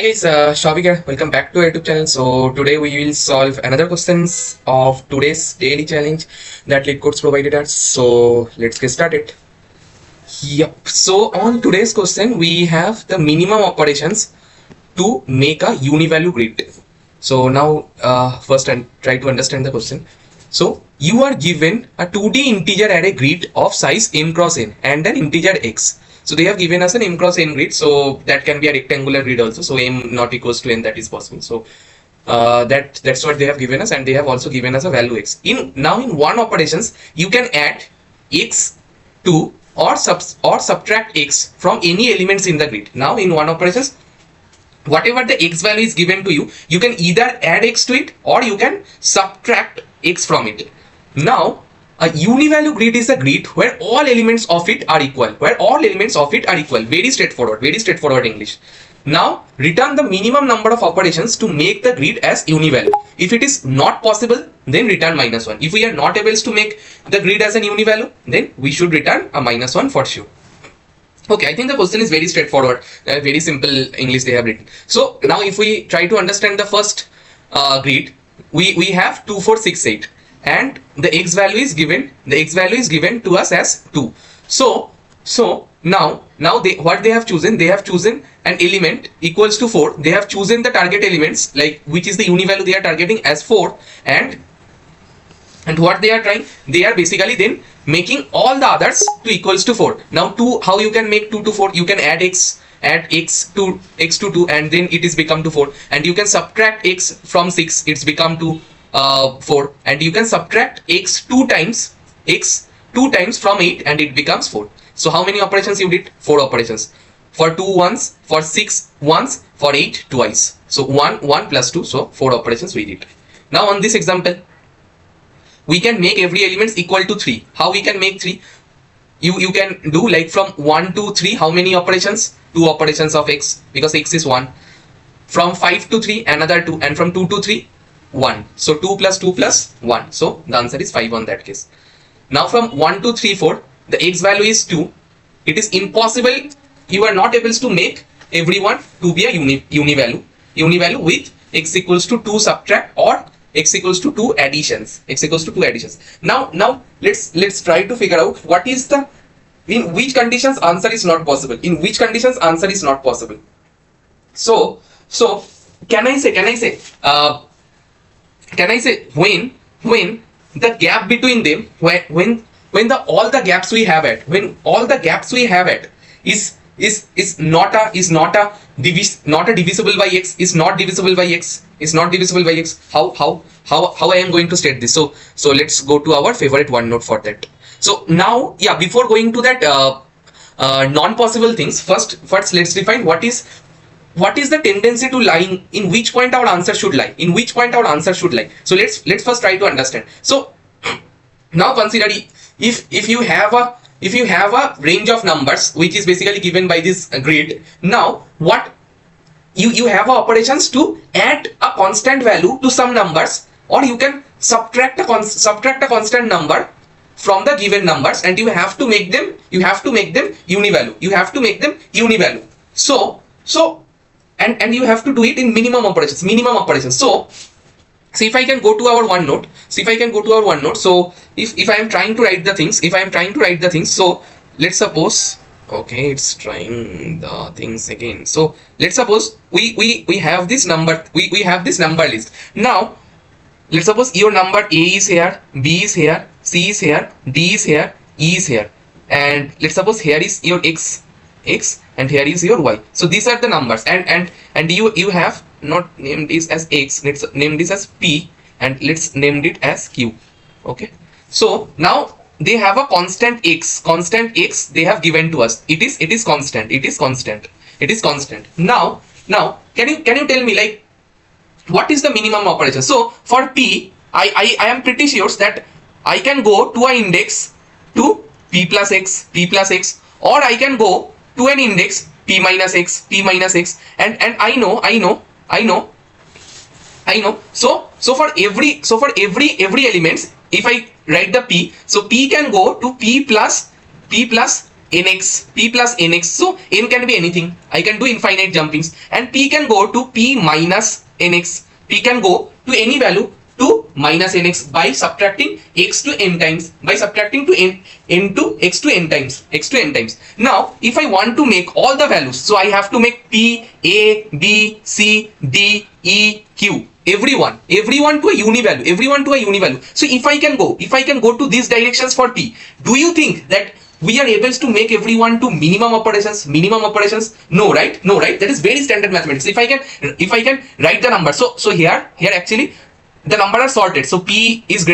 Hi guys, Shouvik here. Welcome back to our YouTube channel. So today we will solve another questions of today's daily challenge that Leetcode's provided us. So let's get started. Yep. So on today's question, we have the minimum operations to make a Uni-Value grid. So now first and try to understand the question. So you are given a 2D integer array grid of size m cross n and an integer x. So they have given us an m cross n grid, so that can be a rectangular grid also. So m not equals to n, that is possible. So that's what they have given us, and they have also given us a value x. In one operations, you can add x to or subtract x from any elements in the grid. Now in one operations, whatever the x value is given to you, you can either add x to it or you can subtract x from it. Now a Uni-Value grid is a grid where all elements of it are equal. Very straightforward English. Now return the minimum number of operations to make the grid as Uni-Value. If it is not possible, then return -1. If we are not able to make the grid as an Uni-Value, then we should return a -1 for sure. Okay, I think the question is very straightforward, very simple English they have written. So now if we try to understand the first grid, we have 2, 4, 6, 8, and the x value is given to us as 2. So now what they have chosen an element equals to 4. They have chosen the target elements, like which is the Uni-Value they are targeting as 4, and what they are trying, they are basically then making all the others to equals to 4. Now 2, how you can make 2 to 4? You can add x to 2, and then it is become to 4, and you can subtract x from 6, it's become to 4, and you can subtract x 2 times from 8, and it becomes 4. So how many operations you did? 4 operations. For 2 once, for 6 once, for 8 twice. So 1 plus 2, so 4 operations we did. Now on this example, we can make every element equal to 3. How we can make 3? You can do like from 1 to 3, how many operations? 2 operations of x, because x is 1. From 5 to 3, another 2, and from 2 to 3, 1. So 2 plus 2 plus 1. So the answer is 5 on that case. Now from 1 to 3, 4, the x value is 2. It is impossible, you are not able to make everyone to be a Uni-Value with x equals to 2 subtract or x equals to 2 additions. Now let's try to figure out what is the, in which conditions answer is not possible. So can I say when the gap between them, when all the gaps we have at is not divisible by x, how I am going to state this? So let's go to our favorite OneNote for that. So now, yeah, before going to that non-possible things, first let's define what is the tendency to lying, in which point our answer should lie. So let's first try to understand. So now consider, if you have a range of numbers which is basically given by this grid, now what you have operations to add a constant value to some numbers, or you can subtract a constant number from the given numbers, and you have to make them Uni-Value. So and you have to do it in minimum operations. So if I can go to our OneNote, so if I am trying to write the things, so let's suppose, okay, it's trying the things again. So let's suppose we have this number, we have this number list. Now let's suppose your number A is here, B is here, C is here, D is here, E is here, and let's suppose here is your x, and here is your y. So these are the numbers, and you have not named this as x, let's name this as p, and let's name it as q. Okay, so now they have a constant x they have given to us. It is constant. Now can you tell me, like, what is the minimum operation? So for p, I am pretty sure that I can go to an index to p plus x, or I can go to an index p minus x, and I know. So for every elements, if I write the p, so p can go to p plus nx, p plus nx. So n can be anything. I can do infinite jumpings, and p can go to p minus nx. P can go to any value to minus nx by subtracting x to n times, by subtracting to n to x to n times, x to n times. Now if I want to make all the values, so I have to make p, a, b, c, d, e, q, everyone to a uni-value, everyone to a uni-value. So if I can go to these directions for p, do you think that we are able to make everyone to minimum operations? No, right? That is very standard mathematics. If I can write the number, so here actually the number are sorted. So p is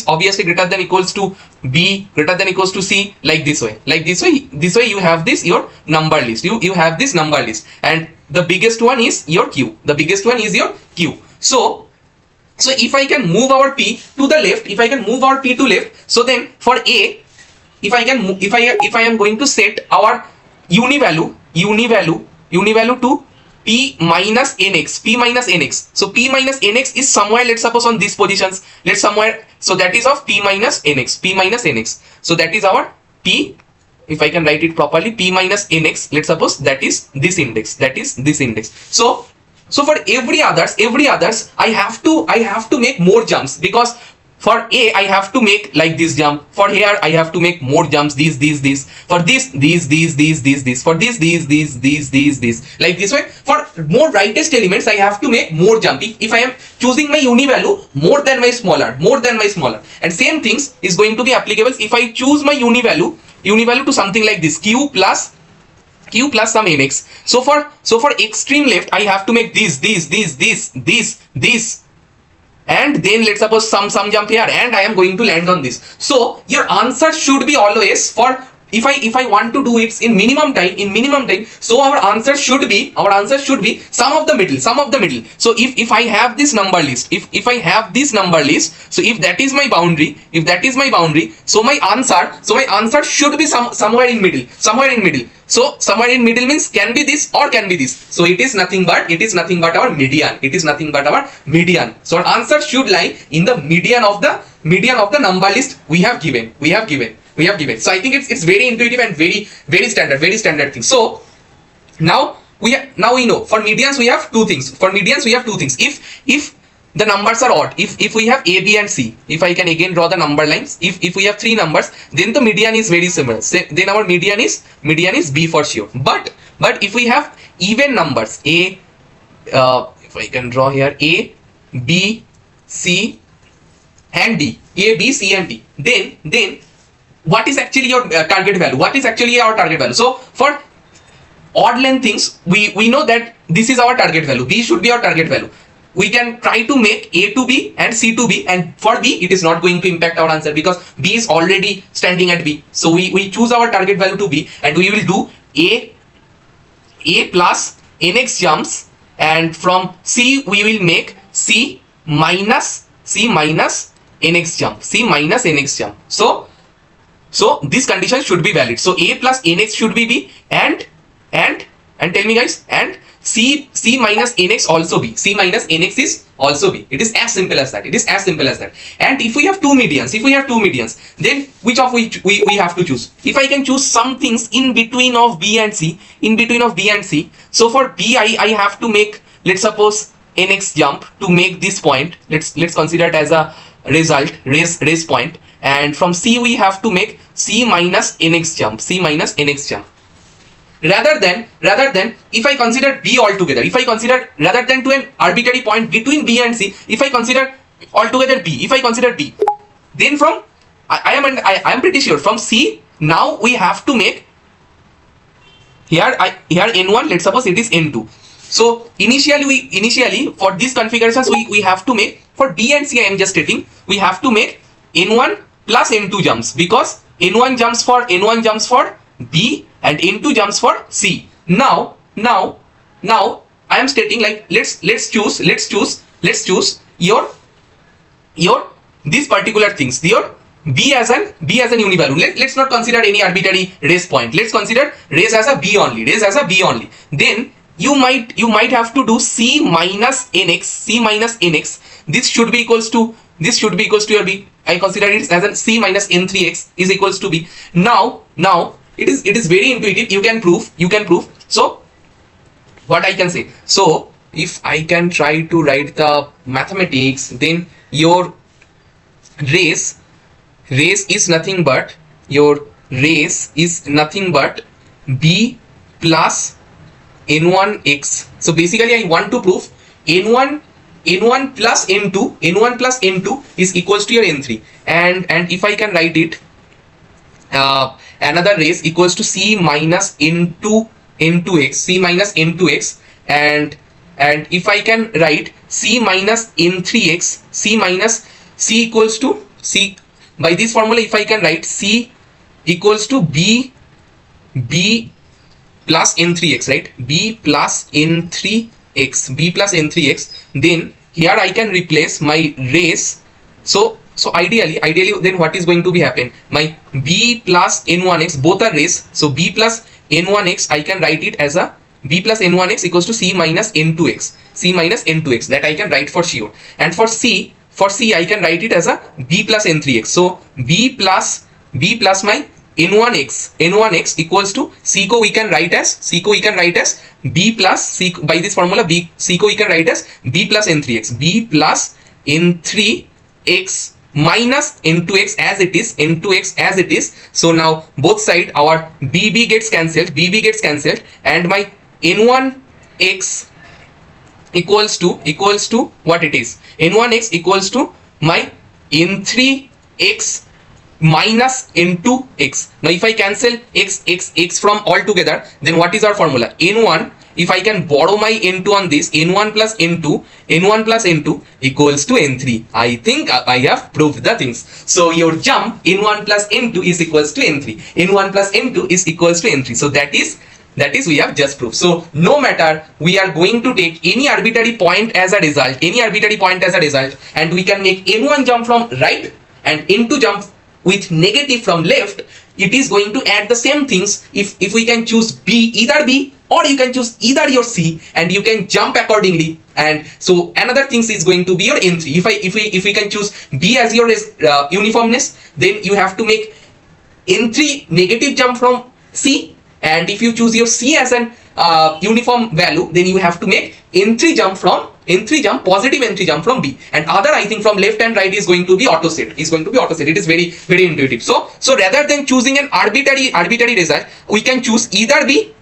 obviously greater than equals to b, greater than equals to c, like this way. You have this your number list. You have this number list, and the biggest one is your q. So if I can move our p to the left, so then for a, if I am going to set our uni-value to p minus nx. So p minus nx is somewhere, let's suppose on these positions, so that is of p minus nx. So that is our p, if I can write it properly, p minus nx, let's suppose that is this index, so for every others I have to make more jumps, because for a I have to make like this jump, for here I have to make more jumps, these, for this, these, for this, like this way. For more rightest elements I have to make more jump if I am choosing my uni-value more than my smaller, and same things is going to be applicable if I choose my uni-value to something like this, q plus some nx. So for extreme left I have to make this, and then let's suppose some jump here, and I am going to land on this. So your answer should be always, for if I want to do it in minimum time, so our answer should be sum of the middle. So if I have this number list, if I have this number list, so if that is my boundary, so my answer should be somewhere in middle. So somewhere in middle means can be this or can be this. So it is nothing but our median. So our answer should lie in the median of the number list we have given. So I think it's very intuitive and very standard thing. So now we know for medians we have two things. If the numbers are odd, if we have a, b and c, if I can again draw the number lines, if we have three numbers, then the median is very similar. Then our median is b for sure. But if we have even numbers, a, if I can draw here, a, b, c and d, a, b, c and d, then what is actually your target value? So for odd length things, we know that this is our target value, b should be our target value. We can try to make a to b and c to b, and for b it is not going to impact our answer because b is already standing at b. So we choose our target value to b, and we will do a plus nx jumps, and from c we will make c minus nx jump. So this condition should be valid. So a plus nx should be b, and tell me guys, and c minus nx also b. C minus nx is also b. It is as simple as that. And if we have two medians, then which of which we have to choose? If I can choose some things in between of b and c, so for b I have to make, let's suppose, nx jump to make this point. Let's consider it as a result, raise point. And from c we have to make c minus nx jump. Rather than if I consider b altogether, rather than to an arbitrary point between b and c, if I consider altogether b, then from I am pretty sure from c now we have to make here n1, let's suppose it is n2. So initially for these configurations we have to make, for b and c I am just stating, we have to make n1 plus n2 jumps, because n1 jumps for b and n2 jumps for c. Now I am stating like let's choose your these particular things, your b as an uni-value. Let's not consider any arbitrary raise point. Let's consider raise as a b only. Then you might have to do c minus nx. This should be equals to your b. I consider it as a c minus n3x is equals to b. Now it is very intuitive. You can prove. So what I can say, so if I can try to write the mathematics, then your race is nothing but b plus n1x. So basically I want to prove n1 plus n2 is equals to your n3, and if I can write it, another race equals to c minus n2x, and if I can write c minus n3x, c equals to c, by this formula if I can write c equals to b plus n3x, right? b plus n3x, then here I can replace my race. So ideally then what is going to be happen, my b plus n1x, both are race, so b plus n1x I can write it as a b plus n1x equals to c minus n2x, that I can write for sure. And for c I can write it as a b plus n3x. So b plus my n1x equals to c ko we can write as b plus c, by this formula c ko we can write as b plus n3x, minus n2x as it is, so now both side our bb gets cancelled, and my n1x equals to what it is, n1x equals to my n3x minus n2x. Now if I cancel x from all together, then what is our formula, n1, if I can borrow my n2 on this, n1 plus n2 equals to n3. I think I have proved the things. So your jump n1 plus n2 is equals to n3, n1 plus n2 is equals to n3. So that is we have just proved. So no matter, we are going to take any arbitrary point as a result, and we can make n1 jump from right and n2 jump with negative from left. It is going to add the same things if we can choose either b, or you can choose either your c, and you can jump accordingly. And so another things is going to be your n3. If we can choose b as your uniformness, then you have to make n3 negative jump from c, and if you choose your c as an uniform value, then you have to make positive n3 jump from b, and other I think from left and right is going to be auto set. It is very very intuitive. So rather than choosing an arbitrary result, we can choose either b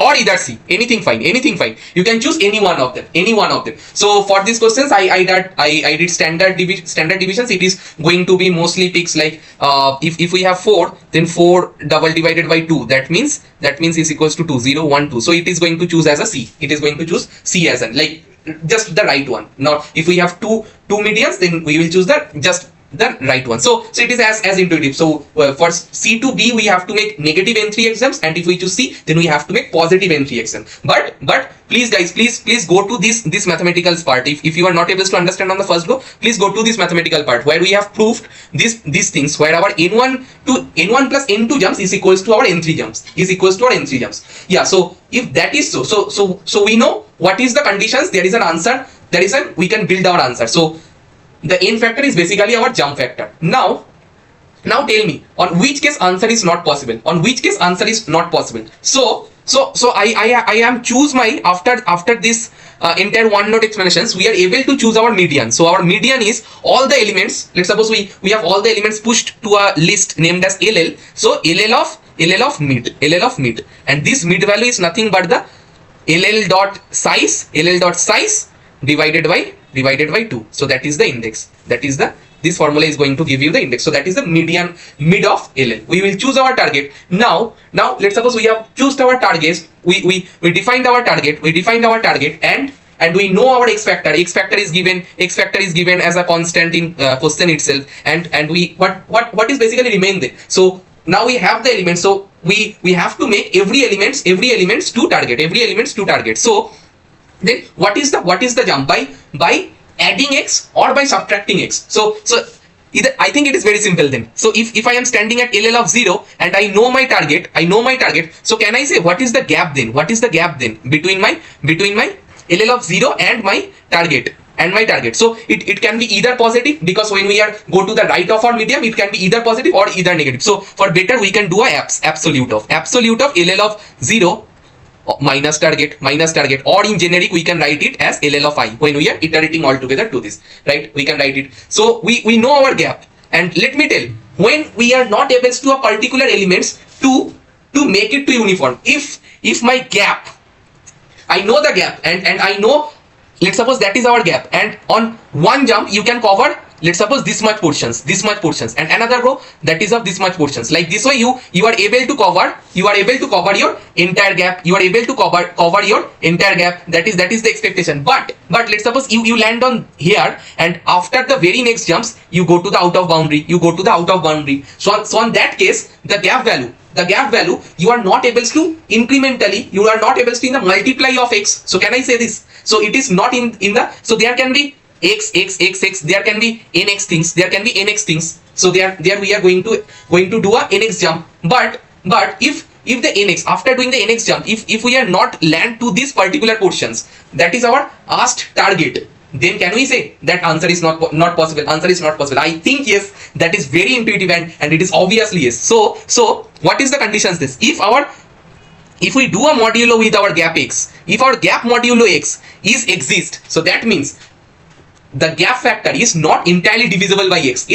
or either c, anything fine. You can choose any one of them. So for these questions I did standard divisions. It is going to be mostly picks like if we have 4, then 4 double divided by 2, that means is equals to 2, 0, 1, 2. So it is going to choose as a c. It is going to choose c as an, like, just the right one. Now if we have two medians, then we will choose just the right one. So it is as intuitive. So for c to b we have to make negative n3 exams, and if we choose c, then we have to make positive n3 exam. But please guys, please go to this mathematical part. If you are not able to understand on the first go, please go to this mathematical part where we have proved these things, where our n1 plus n2 jumps is equals to our n3 jumps, yeah. So if that is so we know what is the conditions. There is an answer, we can build our answer. So the n factor is basically our jump factor. Now tell me, on which case answer is not possible, so I am choose my, after this entire one note explanations, we are able to choose our median. So our median is all the elements. Let's suppose we have all the elements pushed to a list named as ll. So ll of mid, and this mid value is nothing but the ll dot size divided by 2. So that is the index. This formula is going to give you the index. So that is the mid of ll. We will choose our target. Now let's suppose we have chosen our targets. We defined our target. And we know our x factor. X factor is given as a constant in question itself. And we what is basically remain there. So now we have the elements. So we have to make every elements to target. So then what is the jump, by adding x or by subtracting x? So either, I think it is very simple then. So if I am standing at ll of 0 and I know my target, so can I say what is the gap then? Between my ll of 0 and my target? and my target. So it can be either positive, because when we are go to the right of our medium, it can be either positive or either negative. So for better, we can do a absolute of LL of 0 minus target, or in generic we can write it as LL of I when we are iterating all together to this, right? We can write it. So we know our gap, and let me tell, when we are not able to a particular elements to make it to uniform, if my gap, I know the gap, and I know, let's suppose that is our gap, and on one jump you can cover, let's suppose this much portions, and another row that is of this much portions. Like this way you are able to cover your entire gap, you are able to cover your entire gap. That is the expectation. But let's suppose you land on here, and after the very next jumps you go to the out of boundary, so on that case, the gap value you are not able to incrementally, you are not able to in the multiply of x. So can I say this? So it is not in the, so there can be x, there can be nx things, so there we are going to do a nx jump. But if the nx, after doing the nx jump, if we are not land to these particular portions, that is our asked target, then can we say that answer is not possible? Answer is not possible. I think yes, that is very intuitive, and it is obviously yes. So what is the conditions? This, if we do a modulo with our gap x, if our gap modulo x is exist, so that means the gap factor is not entirely divisible by x,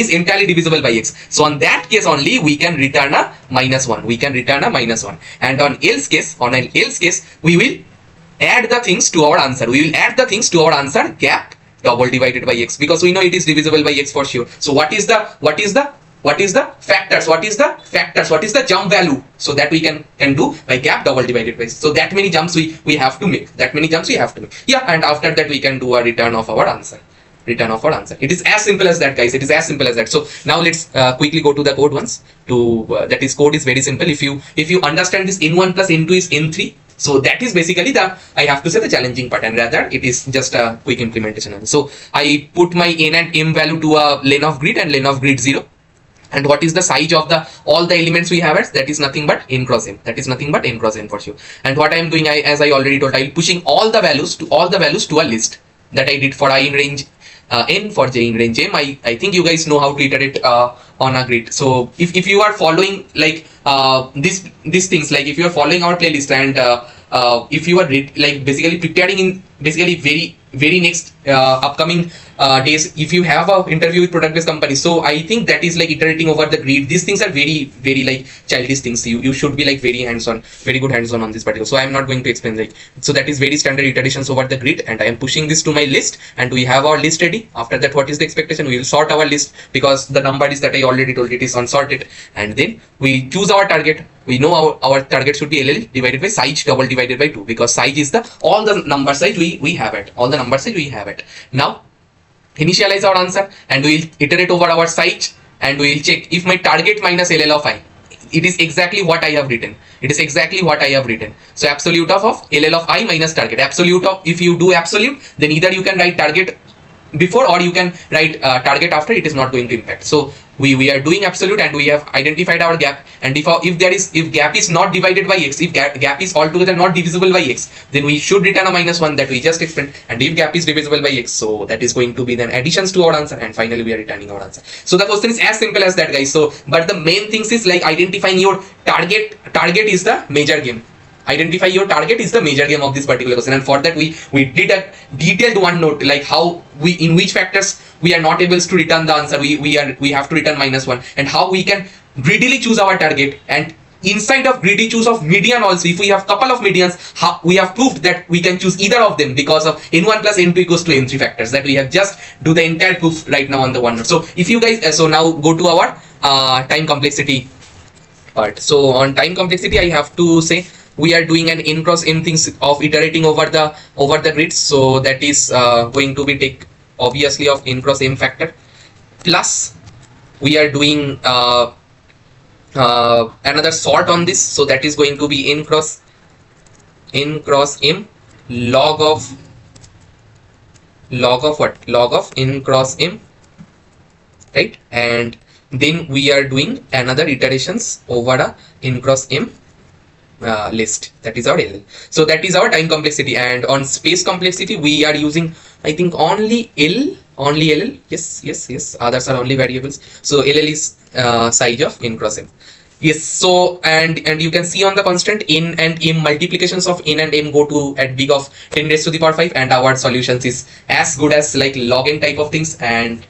so on that case only we can return a -1, and on else case we will add the things to our answer, gap double divided by x, because we know it is divisible by x for sure. So what is the factors, what is the jump value, so that we can do by gap double divided by. So that many jumps we have to make, yeah, and after that we can do a return of our answer. It is as simple as that, guys. It is as simple as that. So now let's quickly go to the code once. That is, code is very simple. If you understand this, n1 plus n2 is n3. So that is basically I have to say the challenging part, and rather it is just a quick implementation. So I put my n and m value to a len of grid and len of grid 0. And what is the size of all the elements we have? That is nothing but n cross m. For sure. And what I am doing, as I already told, I am pushing all the values to a list that I did for I in range n, for j in range m. I think you guys know how to iterate on a grid. So if you are following like these things, like if you are following our playlist, and if you are like basically preparing in very next upcoming days, if you have a interview with product-based companies, so I think that is like iterating over the grid. These things are very like childish things. You should be like very good hands-on on this particular. So I am not going to explain, like, so that is very standard iterations over the grid, and I am pushing this to my list, and we have our list ready. After that, what is the expectation? We will sort our list, because the number is that I already told, it is unsorted, and then we choose our target. We know our target should be LL divided by size double divided by 2, because size is all the number size we have it. Now initialize our answer, and we will iterate over our size, and we will check if my target minus LL of I, it is exactly what I have written. So absolute of LL of I minus target. Absolute of, if you do absolute, then either you can write target before or you can write target after. It is not going to impact. So we are doing absolute, and we have identified our gap, and if gap is not divided by x, if gap is altogether not divisible by x, then we should return a -1 that we just explained. And if gap is divisible by x, so that is going to be then additions to our answer, and finally we are returning our answer. So the question is as simple as that, guys. So but the main things is like identifying your target is the major game. Identify your target is the major game of this particular question, and for that we did a detailed OneNote, like how in which factors we are not able to return the answer, we have to return -1, and how we can greedily choose our target, and inside of greedy choose of median also, if we have couple of medians, how we have proved that we can choose either of them because of n1 plus n2 equals to n3 factors, that we have just do the entire proof right now on the OneNote. So if you guys so now go to our time complexity part. So on time complexity, I have to say we are doing an n cross m things of iterating over the grids. So that is going to be take obviously of n cross m factor, plus we are doing another sort on this. So that is going to be n cross m log of what? Log of n cross m, right? And then we are doing another iterations over a n cross m list. That is our LL. So that is our time complexity, and on space complexity we are using, I think, only LL. Yes. Others are only variables. So LL is size of n cross m. Yes. So and you can see on the constant n and m, multiplications of n and m go to at big of 10 raised to the power 5, and our solutions is as good as like log n type of things, and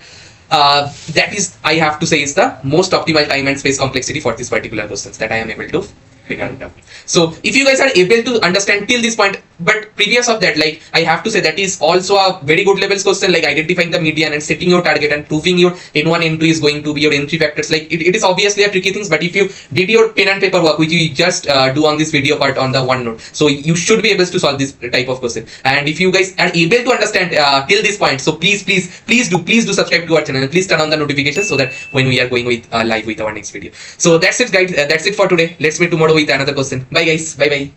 that is, I have to say, is the most optimal time and space complexity for this particular questions that I am able to figure it out. So if you guys are able to understand till this point, but previous of that, like I have to say, that is also a very good levels question, like identifying the median and setting your target and proving your n1 n2 is going to be your n3 factors. Like it is obviously a tricky things, but if you did your pen and paper work, which you just do on this video part on the OneNote, so you should be able to solve this type of question. And if you guys are able to understand till this point, so please do subscribe to our channel, and please turn on the notifications so that when we are going with live with our next video. So that's it guys, that's it for today. Let's meet tomorrow with another question. Bye guys, bye.